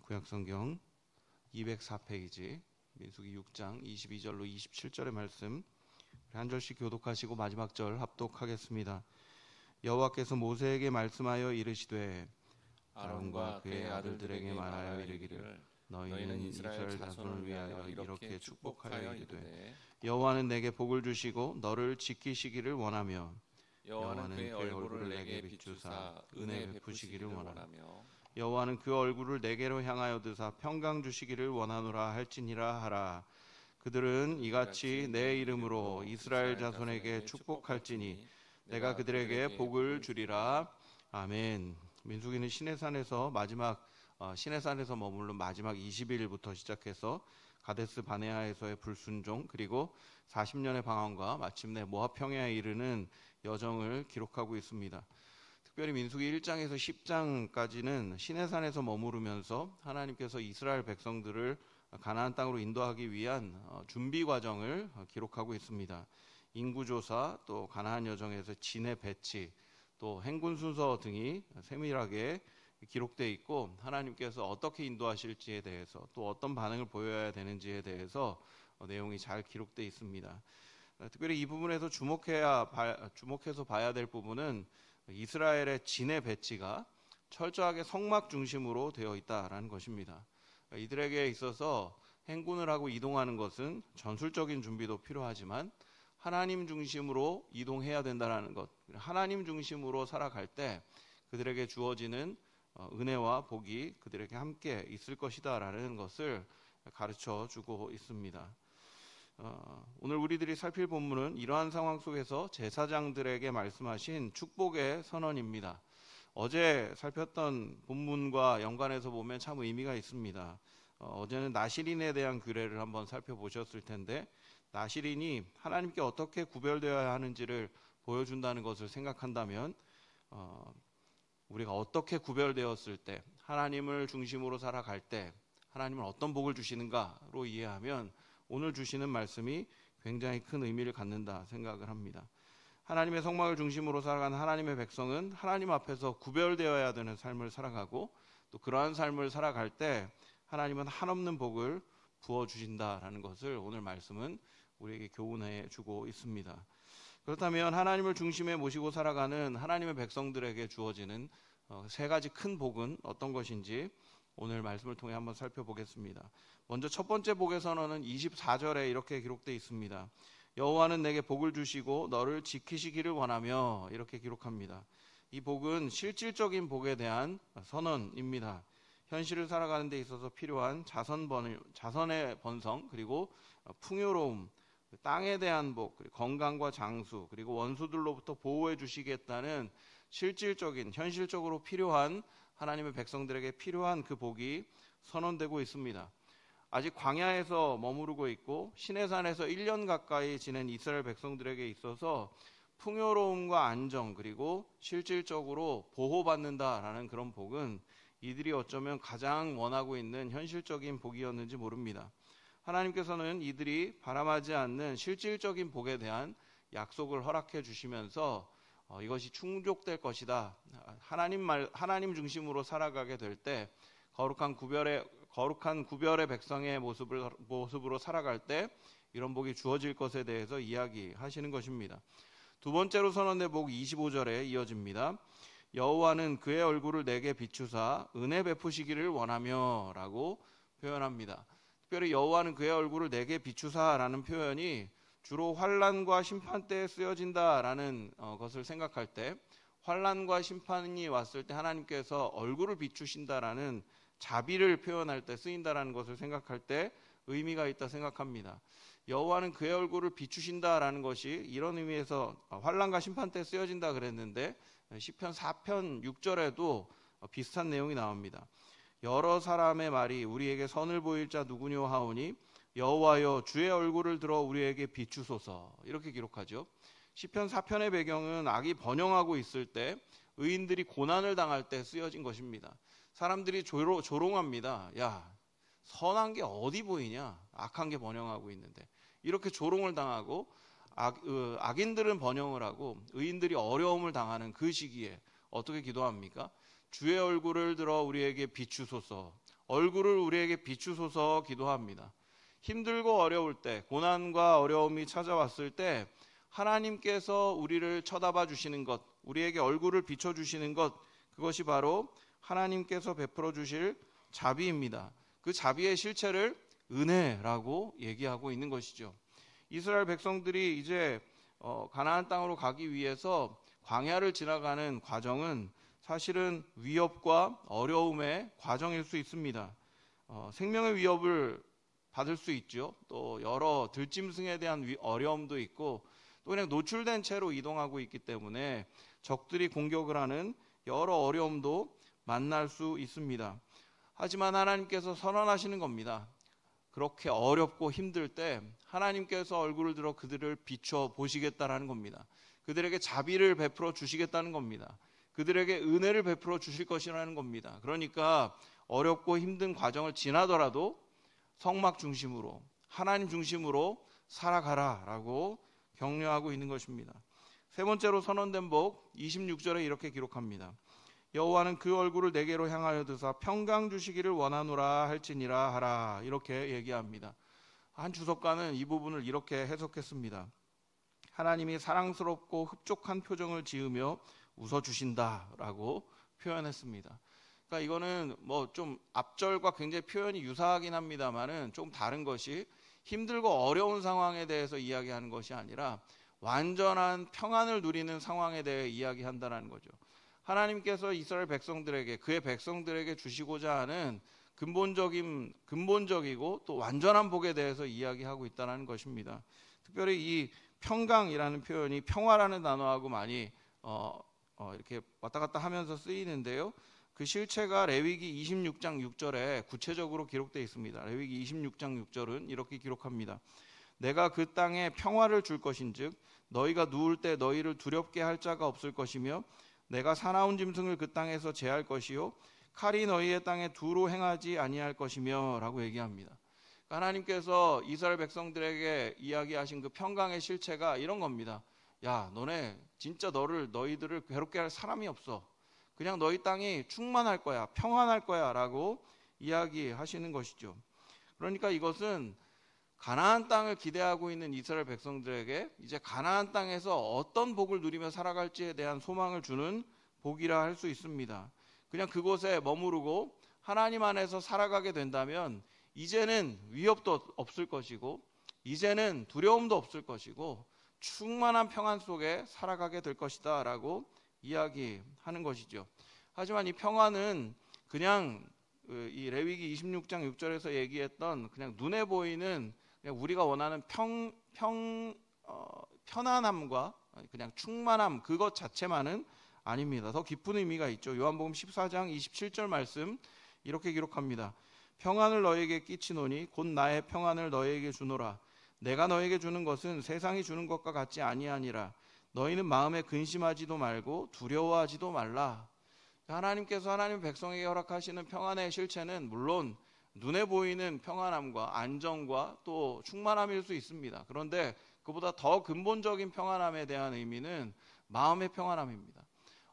구약성경 204페이지 민수기 6장 22절로 27절의 말씀 한 절씩 교독하시고 마지막 절 합독하겠습니다. 여호와께서 모세에게 말씀하여 이르시되 아론과 그의 아들들에게 말하여 이르기를 너희는 이스라엘 자손을 위하여 이렇게 축복하여 이르되 여호와는 내게 복을 주시고 너를 지키시기를 원하며 여호와는 그의 얼굴을 내게 비추사 은혜 베푸시기를 원하며 여호와는 그 얼굴을 내게로 향하여 드사 평강 주시기를 원하노라 할지니라 하라. 그들은 이같이 내 이름으로 이스라엘 자손에게 축복할지니 내가 그들에게 복을 주리라. 아멘. 민수기는 시내산에서 머무른 마지막 20일부터 시작해서 가데스 바네아에서의 불순종 그리고 40년의 방황과 마침내 모압 평야에 이르는 여정을 기록하고 있습니다. 특별히 민수기 1장에서 10장까지는 시내산에서 머무르면서 하나님께서 이스라엘 백성들을 가나안 땅으로 인도하기 위한 준비 과정을 기록하고 있습니다. 인구조사, 또 가나안 여정에서 진의 배치, 또 행군 순서 등이 세밀하게 기록되어 있고 하나님께서 어떻게 인도하실지에 대해서 또 어떤 반응을 보여야 되는지에 대해서 내용이 잘 기록되어 있습니다. 특별히 이 부분에서 주목해서 봐야 될 부분은 이스라엘의 진의 배치가 철저하게 성막 중심으로 되어 있다라는 것입니다. 이들에게 있어서 행군을 하고 이동하는 것은 전술적인 준비도 필요하지만 하나님 중심으로 이동해야 된다는 것, 하나님 중심으로 살아갈 때 그들에게 주어지는 은혜와 복이 그들에게 함께 있을 것이다라는 것을 가르쳐 주고 있습니다. 오늘 우리들이 살필 본문은 이러한 상황 속에서 제사장들에게 말씀하신 축복의 선언입니다. 어제 살폈던 본문과 연관해서 보면 참 의미가 있습니다. 어제는 나실인에 대한 규례를 한번 살펴보셨을 텐데 나실인이 하나님께 어떻게 구별되어야 하는지를 보여준다는 것을 생각한다면 우리가 어떻게 구별되었을 때 하나님을 중심으로 살아갈 때 하나님은 어떤 복을 주시는가로 이해하면 오늘 주시는 말씀이 굉장히 큰 의미를 갖는다 생각을 합니다. 하나님의 성막을 중심으로 살아가는 하나님의 백성은 하나님 앞에서 구별되어야 되는 삶을 살아가고 또 그러한 삶을 살아갈 때 하나님은 한없는 복을 부어주신다라는 것을 오늘 말씀은 우리에게 교훈해 주고 있습니다. 그렇다면 하나님을 중심에 모시고 살아가는 하나님의 백성들에게 주어지는 세 가지 큰 복은 어떤 것인지 오늘 말씀을 통해 한번 살펴보겠습니다. 먼저 첫 번째 복의 선언은 24절에 이렇게 기록되어 있습니다. 여호와는 내게 복을 주시고 너를 지키시기를 원하며 이렇게 기록합니다. 이 복은 실질적인 복에 대한 선언입니다. 현실을 살아가는 데 있어서 필요한 자선의 번성 그리고 풍요로움, 땅에 대한 복, 그리고 건강과 장수, 그리고 원수들로부터 보호해 주시겠다는 실질적인 현실적으로 필요한 하나님의 백성들에게 필요한 그 복이 선언되고 있습니다. 아직 광야에서 머무르고 있고 시내산에서 1년 가까이 지낸 이스라엘 백성들에게 있어서 풍요로움과 안정 그리고 실질적으로 보호받는다라는 그런 복은 이들이 어쩌면 가장 원하고 있는 현실적인 복이었는지 모릅니다. 하나님께서는 이들이 바람하지 않는 실질적인 복에 대한 약속을 허락해 주시면서 이것이 충족될 것이다. 하나님 중심으로 살아가게 될 때 거룩한 구별의 백성의 모습으로 살아갈 때 이런 복이 주어질 것에 대해서 이야기하시는 것입니다. 두 번째로 선언된 복 25절에 이어집니다. 여호와는 그의 얼굴을 내게 비추사 은혜 베푸시기를 원하며 라고 표현합니다. 특별히 여호와는 그의 얼굴을 내게 비추사라는 표현이 주로 환난과 심판 때에 쓰여진다라는 것을 생각할 때 환난과 심판이 왔을 때 하나님께서 얼굴을 비추신다라는 자비를 표현할 때 쓰인다라는 것을 생각할 때 의미가 있다 생각합니다. 여호와는 그의 얼굴을 비추신다라는 것이 이런 의미에서 환난과 심판 때 쓰여진다 그랬는데 시편 4편 6절에도 비슷한 내용이 나옵니다. 여러 사람의 말이 우리에게 선을 보일 자 누구뇨 하오니 여호와여 주의 얼굴을 들어 우리에게 비추소서 이렇게 기록하죠. 시편 4편의 배경은 악이 번영하고 있을 때 의인들이 고난을 당할 때 쓰여진 것입니다. 사람들이 조롱합니다. 야, 선한 게 어디 보이냐? 악한 게 번영하고 있는데 이렇게 조롱을 당하고 악인들은 번영을 하고 의인들이 어려움을 당하는 그 시기에 어떻게 기도합니까? 주의 얼굴을 들어 우리에게 비추소서. 얼굴을 우리에게 비추소서 기도합니다. 힘들고 어려울 때, 고난과 어려움이 찾아왔을 때 하나님께서 우리를 쳐다봐 주시는 것, 우리에게 얼굴을 비춰주시는 것, 그것이 바로 하나님께서 베풀어 주실 자비입니다. 그 자비의 실체를 은혜라고 얘기하고 있는 것이죠. 이스라엘 백성들이 이제 가나안 땅으로 가기 위해서 광야를 지나가는 과정은 사실은 위협과 어려움의 과정일 수 있습니다. 생명의 위협을 받을 수 있죠. 또 여러 들짐승에 대한 어려움도 있고, 또 그냥 노출된 채로 이동하고 있기 때문에 적들이 공격을 하는 여러 어려움도 만날 수 있습니다. 하지만 하나님께서 선언하시는 겁니다. 그렇게 어렵고 힘들 때 하나님께서 얼굴을 들어 그들을 비춰 보시겠다라는 겁니다. 그들에게 자비를 베풀어 주시겠다는 겁니다. 그들에게 은혜를 베풀어 주실 것이라는 겁니다. 그러니까 어렵고 힘든 과정을 지나더라도 성막 중심으로, 하나님 중심으로 살아가라라고 격려하고 있는 것입니다. 세 번째로 선언된 복 26절에 이렇게 기록합니다. 여호와는 그 얼굴을 내게로 향하여 드사 평강 주시기를 원하노라 할지니라 하라. 이렇게 얘기합니다. 한 주석가는 이 부분을 이렇게 해석했습니다. 하나님이 사랑스럽고 흡족한 표정을 지으며 웃어주신다라고 표현했습니다. 그러니까 이거는 뭐 좀 앞절과 굉장히 표현이 유사하긴 합니다만은 좀 다른 것이, 힘들고 어려운 상황에 대해서 이야기하는 것이 아니라 완전한 평안을 누리는 상황에 대해 이야기한다는 거죠. 하나님께서 이스라엘 백성들에게, 그의 백성들에게 주시고자 하는 근본적이고 또 완전한 복에 대해서 이야기하고 있다는 것입니다. 특별히 이 평강이라는 표현이 평화라는 단어하고 많이 이렇게 왔다 갔다 하면서 쓰이는데요. 그 실체가 레위기 26장 6절에 구체적으로 기록되어 있습니다. 레위기 26장 6절은 이렇게 기록합니다. 내가 그 땅에 평화를 줄 것인즉 너희가 누울 때 너희를 두렵게 할 자가 없을 것이며 내가 사나운 짐승을 그 땅에서 제할 것이요 칼이 너희의 땅에 두로 행하지 아니할 것이며 라고 얘기합니다. 하나님께서 이스라엘 백성들에게 이야기하신 그 평강의 실체가 이런 겁니다. 야, 너네 진짜 너희들을 괴롭게 할 사람이 없어. 그냥 너희 땅이 충만할 거야, 평안할 거야 라고 이야기하시는 것이죠. 그러니까 이것은 가나안 땅을 기대하고 있는 이스라엘 백성들에게 이제 가나안 땅에서 어떤 복을 누리며 살아갈지에 대한 소망을 주는 복이라 할 수 있습니다. 그냥 그곳에 머무르고 하나님 안에서 살아가게 된다면 이제는 위협도 없을 것이고 이제는 두려움도 없을 것이고 충만한 평안 속에 살아가게 될 것이다 라고 이야기하는 것이죠. 하지만 이 평안은 그냥 이 레위기 26장 6절에서 얘기했던 그냥 눈에 보이는 그냥 우리가 원하는 편안함과 그냥 충만함, 그것 자체만은 아닙니다. 더 깊은 의미가 있죠. 요한복음 14장 27절 말씀 이렇게 기록합니다. 평안을 너에게 끼치노니 곧 나의 평안을 너에게 주노라. 내가 너에게 주는 것은 세상이 주는 것과 같지 아니하니라. 너희는 마음에 근심하지도 말고 두려워하지도 말라. 하나님께서 하나님 백성에게 허락하시는 평안의 실체는 물론 눈에 보이는 평안함과 안정과 또 충만함일 수 있습니다. 그런데 그보다 더 근본적인 평안함에 대한 의미는 마음의 평안함입니다.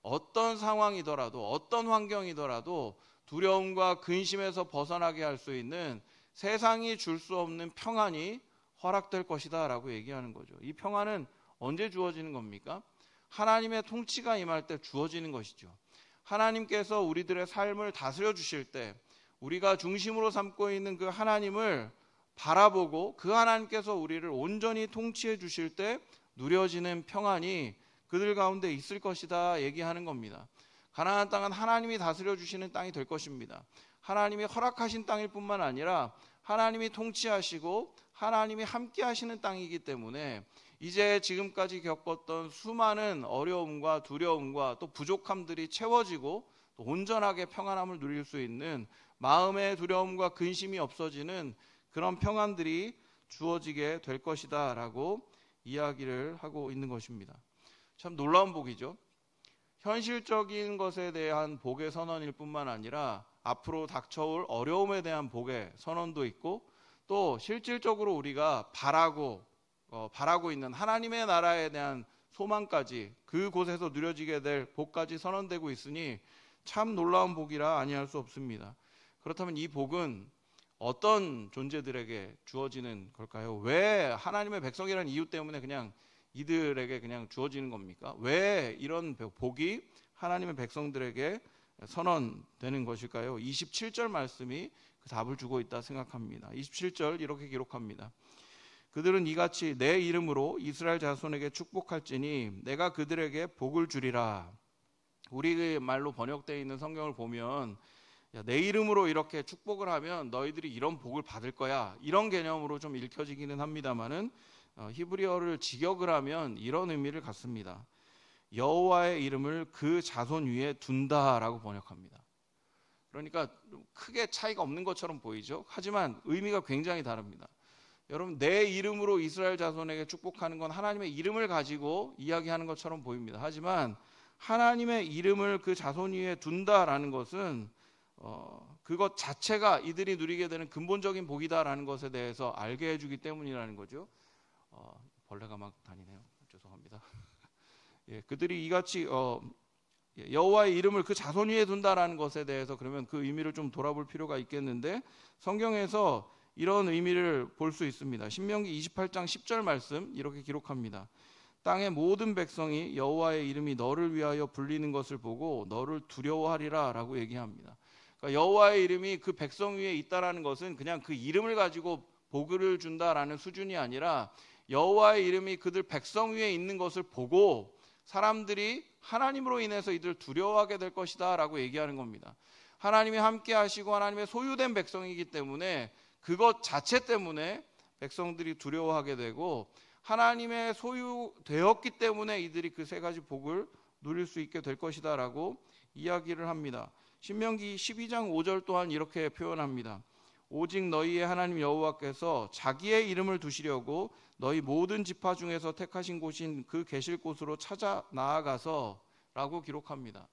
어떤 상황이더라도 어떤 환경이더라도 두려움과 근심에서 벗어나게 할 수 있는 세상이 줄 수 없는 평안이 허락될 것이다 라고 얘기하는 거죠. 이 평안은 언제 주어지는 겁니까? 하나님의 통치가 임할 때 주어지는 것이죠. 하나님께서 우리들의 삶을 다스려 주실 때 우리가 중심으로 삼고 있는 그 하나님을 바라보고 그 하나님께서 우리를 온전히 통치해 주실 때 누려지는 평안이 그들 가운데 있을 것이다 얘기하는 겁니다. 가나안 땅은 하나님이 다스려 주시는 땅이 될 것입니다. 하나님이 허락하신 땅일 뿐만 아니라 하나님이 통치하시고 하나님이 함께 하시는 땅이기 때문에 이제 지금까지 겪었던 수많은 어려움과 두려움과 또 부족함들이 채워지고 또 온전하게 평안함을 누릴 수 있는 마음의 두려움과 근심이 없어지는 그런 평안들이 주어지게 될 것이다 라고 이야기를 하고 있는 것입니다. 참 놀라운 복이죠. 현실적인 것에 대한 복의 선언일 뿐만 아니라 앞으로 닥쳐올 어려움에 대한 복의 선언도 있고 또 실질적으로 우리가 바라고 있는 하나님의 나라에 대한 소망까지 그곳에서 누려지게 될 복까지 선언되고 있으니 참 놀라운 복이라 아니할 수 없습니다. 그렇다면 이 복은 어떤 존재들에게 주어지는 걸까요? 왜 하나님의 백성이라는 이유 때문에 그냥 이들에게 그냥 주어지는 겁니까? 왜 이런 복이 하나님의 백성들에게 선언되는 것일까요? 27절 말씀이 그 답을 주고 있다 생각합니다. 27절 이렇게 기록합니다. 그들은 이같이 내 이름으로 이스라엘 자손에게 축복할지니 내가 그들에게 복을 주리라. 우리 말로 번역되어 있는 성경을 보면 내 이름으로 이렇게 축복을 하면 너희들이 이런 복을 받을 거야, 이런 개념으로 좀 읽혀지기는 합니다만은 히브리어를 직역을 하면 이런 의미를 갖습니다. 여호와의 이름을 그 자손 위에 둔다라고 번역합니다. 그러니까 크게 차이가 없는 것처럼 보이죠. 하지만 의미가 굉장히 다릅니다. 여러분, 내 이름으로 이스라엘 자손에게 축복하는 건 하나님의 이름을 가지고 이야기하는 것처럼 보입니다. 하지만 하나님의 이름을 그 자손 위에 둔다라는 것은 그것 자체가 이들이 누리게 되는 근본적인 복이다라는 것에 대해서 알게 해주기 때문이라는 거죠. 벌레가 막 다니네요. 죄송합니다. 예, 그들이 이같이 여호와의 이름을 그 자손 위에 둔다라는 것에 대해서 그러면 그 의미를 좀 돌아볼 필요가 있겠는데, 성경에서 이런 의미를 볼 수 있습니다. 신명기 28장 10절 말씀 이렇게 기록합니다. 땅의 모든 백성이 여호와의 이름이 너를 위하여 불리는 것을 보고 너를 두려워하리라 라고 얘기합니다. 그러니까 여호와의 이름이 그 백성 위에 있다라는 것은 그냥 그 이름을 가지고 복을 준다라는 수준이 아니라 여호와의 이름이 그들 백성 위에 있는 것을 보고 사람들이 하나님으로 인해서 이들 두려워하게 될 것이다 라고 얘기하는 겁니다. 하나님이 함께 하시고 하나님의 소유된 백성이기 때문에 그것 자체 때문에 백성들이 두려워하게 되고, 하나님의 소유되었기 때문에 이들이 그 세 가지 복을 누릴 수 있게 될 것이다 라고 이야기를 합니다. 신명기 12장 5절 또한 이렇게 표현합니다. 오직 너희의 하나님 여호와께서 자기의 이름을 두시려고 너희 모든 지파 중에서 택하신 곳인 그 계실 곳으로 찾아 나아가서 라고 기록합니다.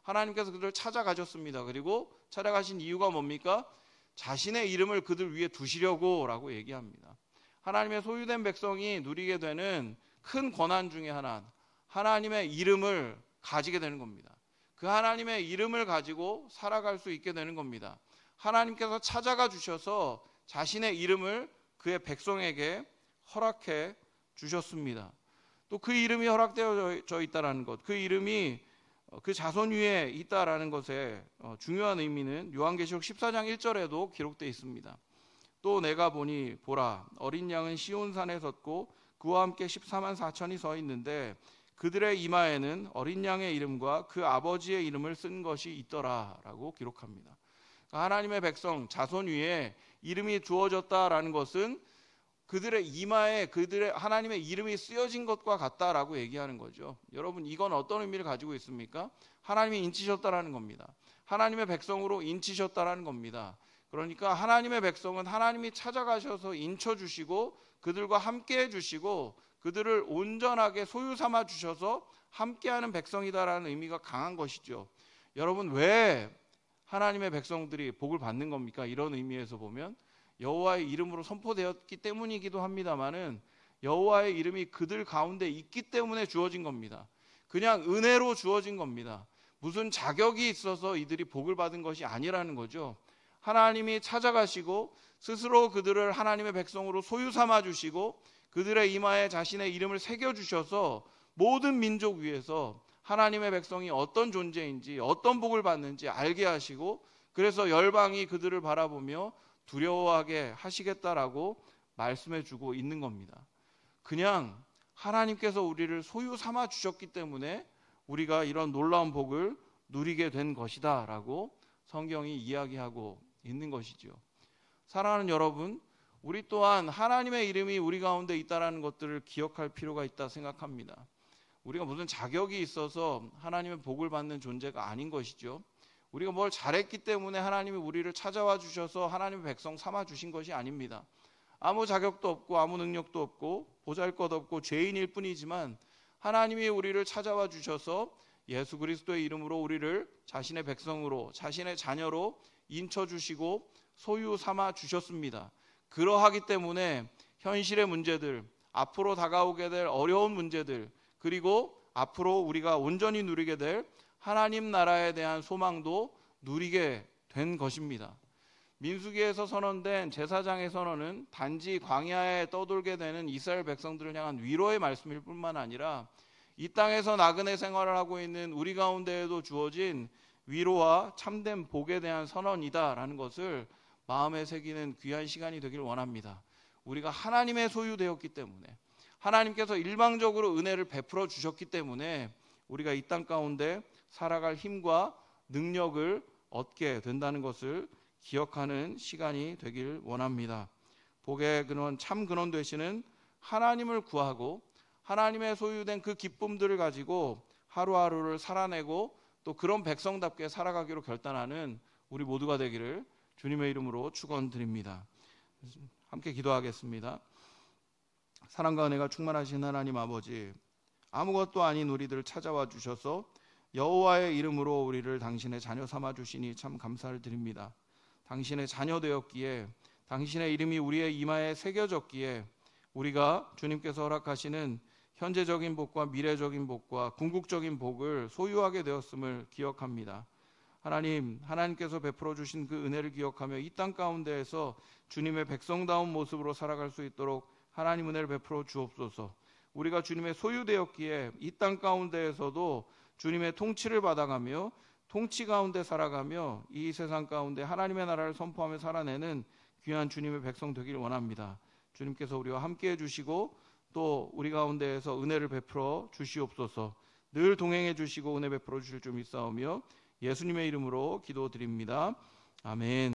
하나님께서 그들을 찾아가셨습니다. 그리고 찾아가신 이유가 뭡니까? 자신의 이름을 그들 위에 두시려고 라고 얘기합니다. 하나님의 소유된 백성이 누리게 되는 큰 권한 중에 하나, 하나님의 이름을 가지게 되는 겁니다. 그 하나님의 이름을 가지고 살아갈 수 있게 되는 겁니다. 하나님께서 찾아가 주셔서 자신의 이름을 그의 백성에게 허락해 주셨습니다. 또 그 이름이 허락되어져 있다는 것, 그 이름이 그 자손 위에 있다라는 것에 중요한 의미는 요한계시록 14장 1절에도 기록되어 있습니다. 또 내가 보니 보라, 어린 양은 시온산에 섰고 그와 함께 14만 4천이 서 있는데 그들의 이마에는 어린 양의 이름과 그 아버지의 이름을 쓴 것이 있더라 라고 기록합니다. 하나님의 백성 자손 위에 이름이 주어졌다라는 것은 그들의 이마에 그들의 하나님의 이름이 쓰여진 것과 같다라고 얘기하는 거죠. 여러분, 이건 어떤 의미를 가지고 있습니까? 하나님이 인치셨다라는 겁니다. 하나님의 백성으로 인치셨다라는 겁니다. 그러니까 하나님의 백성은 하나님이 찾아가셔서 인쳐주시고 그들과 함께 해주시고 그들을 온전하게 소유 삼아 주셔서 함께하는 백성이다라는 의미가 강한 것이죠. 여러분, 왜 하나님의 백성들이 복을 받는 겁니까? 이런 의미에서 보면 여호와의 이름으로 선포되었기 때문이기도 합니다만은 여호와의 이름이 그들 가운데 있기 때문에 주어진 겁니다. 그냥 은혜로 주어진 겁니다. 무슨 자격이 있어서 이들이 복을 받은 것이 아니라는 거죠. 하나님이 찾아가시고 스스로 그들을 하나님의 백성으로 소유 삼아 주시고 그들의 이마에 자신의 이름을 새겨 주셔서 모든 민족 위에서 하나님의 백성이 어떤 존재인지 어떤 복을 받는지 알게 하시고, 그래서 열방이 그들을 바라보며 두려워하게 하시겠다라고 말씀해 주고 있는 겁니다. 그냥 하나님께서 우리를 소유 삼아 주셨기 때문에 우리가 이런 놀라운 복을 누리게 된 것이다 라고 성경이 이야기하고 있는 것이죠. 사랑하는 여러분, 우리 또한 하나님의 이름이 우리 가운데 있다는 것들을 기억할 필요가 있다 생각합니다. 우리가 무슨 자격이 있어서 하나님의 복을 받는 존재가 아닌 것이죠. 우리가 뭘 잘했기 때문에 하나님이 우리를 찾아와 주셔서 하나님의 백성 삼아 주신 것이 아닙니다. 아무 자격도 없고 아무 능력도 없고 보잘것없고 죄인일 뿐이지만 하나님이 우리를 찾아와 주셔서 예수 그리스도의 이름으로 우리를 자신의 백성으로 자신의 자녀로 인쳐주시고 소유 삼아 주셨습니다. 그러하기 때문에 현실의 문제들, 앞으로 다가오게 될 어려운 문제들, 그리고 앞으로 우리가 온전히 누리게 될 하나님 나라에 대한 소망도 누리게 된 것입니다. 민수기에서 선언된 제사장의 선언은 단지 광야에 떠돌게 되는 이스라엘 백성들을 향한 위로의 말씀일 뿐만 아니라 이 땅에서 나그네 생활을 하고 있는 우리 가운데에도 주어진 위로와 참된 복에 대한 선언이다라는 것을 마음에 새기는 귀한 시간이 되길 원합니다. 우리가 하나님의 소유되었기 때문에, 하나님께서 일방적으로 은혜를 베풀어 주셨기 때문에 우리가 이 땅 가운데 살아갈 힘과 능력을 얻게 된다는 것을 기억하는 시간이 되길 원합니다. 복의 근원, 참 근원 되시는 하나님을 구하고 하나님의 소유된 그 기쁨들을 가지고 하루하루를 살아내고 또 그런 백성답게 살아가기로 결단하는 우리 모두가 되기를 주님의 이름으로 축원드립니다. 함께 기도하겠습니다. 사랑과 은혜가 충만하신 하나님 아버지, 아무것도 아닌 우리들을 찾아와 주셔서 여호와의 이름으로 우리를 당신의 자녀 삼아 주시니 참 감사를 드립니다. 당신의 자녀 되었기에, 당신의 이름이 우리의 이마에 새겨졌기에 우리가 주님께서 허락하시는 현재적인 복과 미래적인 복과 궁극적인 복을 소유하게 되었음을 기억합니다. 하나님, 하나님께서 베풀어 주신 그 은혜를 기억하며 이 땅 가운데에서 주님의 백성다운 모습으로 살아갈 수 있도록 하나님 은혜를 베풀어 주옵소서. 우리가 주님의 소유되었기에 이 땅 가운데에서도 주님의 통치를 받아가며 통치 가운데 살아가며 이 세상 가운데 하나님의 나라를 선포하며 살아내는 귀한 주님의 백성 되길 원합니다. 주님께서 우리와 함께해 주시고 또 우리 가운데에서 은혜를 베풀어 주시옵소서. 늘 동행해 주시고 은혜 베풀어 주실 줄 믿사오며 예수님의 이름으로 기도드립니다. 아멘.